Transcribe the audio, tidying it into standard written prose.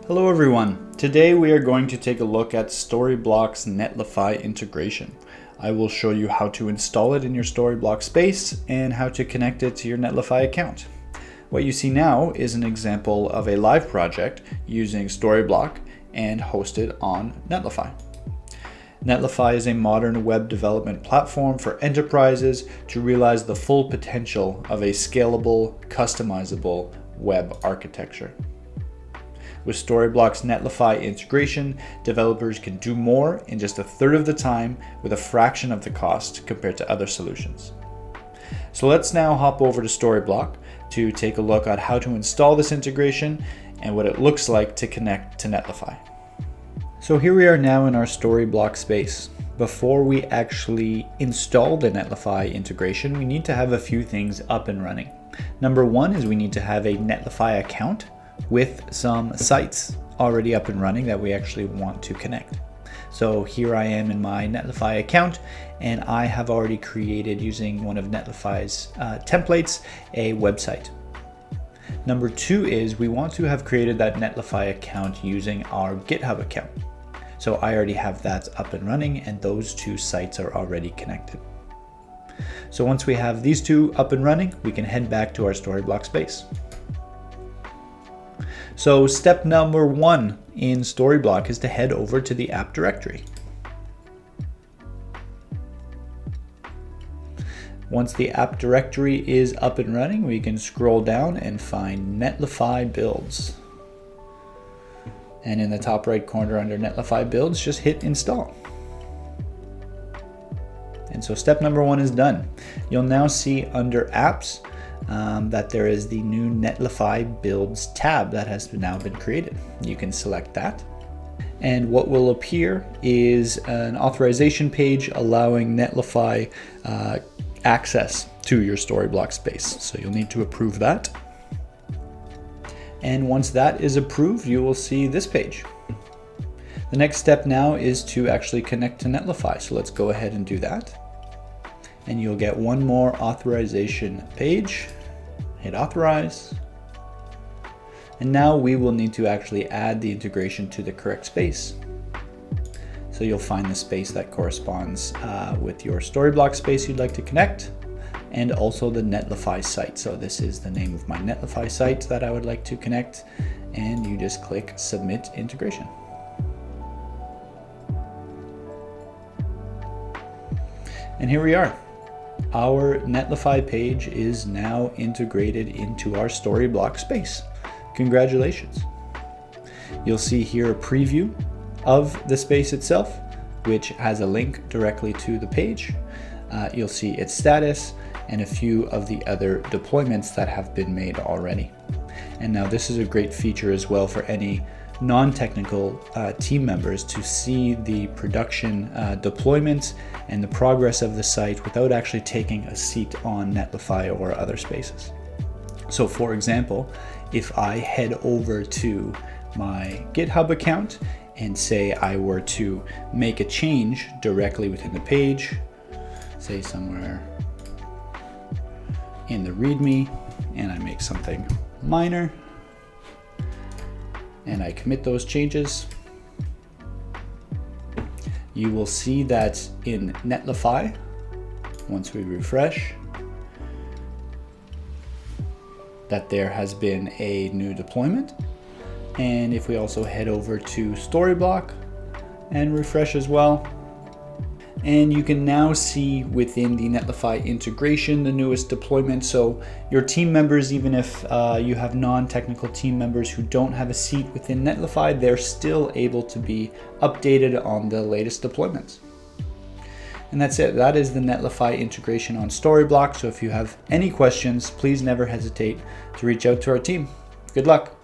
Hello everyone. Today we are going to take a look at Storyblok's Netlify integration. I will show you how to install it in your Storyblok space and how to connect it to your Netlify account. What you see now is an example of a live project using Storyblok and hosted on Netlify. Netlify is a modern web development platform for enterprises to realize the full potential of a scalable, customizable web architecture. With Storyblok's Netlify integration, developers can do more in just a third of the time with a fraction of the cost compared to other solutions. So let's now hop over to Storyblok to take a look at how to install this integration and what it looks like to connect to Netlify. So here we are now in our Storyblok space. Before we actually install the Netlify integration, we need to have a few things up and running. Number one is we need to have a Netlify account with some sites already up and running that we actually want to connect. So here I am in my Netlify account, and I have already created, using one of Netlify's templates, a website. Number two is we want to have created that Netlify account using our GitHub account. So I already have that up and running, and those two sites are already connected. So once we have these two up and running, we can head back to our Storyblok space. So step number one in Storyblok is to head over to the app directory. Once the app directory is up and running, we can scroll down and find Netlify Builds. And in the top right corner under Netlify Builds, just hit install. And so step number one is done. You'll now see under apps that there is the new Netlify Builds tab that has now been created. You can select that. And what will appear is an authorization page allowing Netlify access to your Storyblok space. So you'll need to approve that. And once that is approved, you will see this page. The next step now is to actually connect to Netlify. So let's go ahead and do that. And you'll get one more authorization page. Hit authorize. And now we will need to actually add the integration to the correct space. So you'll find the space that corresponds with your Storyblok space you'd like to connect, and also the Netlify site. So this is the name of my Netlify site that I would like to connect, and you just click Submit Integration. And here we are. Our Netlify page is now integrated into our Storyblok space. Congratulations. You'll see here a preview of the space itself, which has a link directly to the page. You'll see its status and a few of the other deployments that have been made already. And now this is a great feature as well for any non-technical team members to see the production deployments and the progress of the site without actually taking a seat on Netlify or other spaces. So for example, if I head over to my GitHub account and say I were to make a change directly within the page, say somewhere in the README, and I make something minor, and I commit those changes, you will see that in Netlify, once we refresh, that there has been a new deployment. And if we also head over to Storyblok and refresh as well, and you can now see within the Netlify integration the newest deployment. So your team members, even if you have non-technical team members who don't have a seat within Netlify, they're still able to be updated on the latest deployments. And that's it. That is the Netlify integration on Storyblok. So if you have any questions, please never hesitate to reach out to our team. Good luck.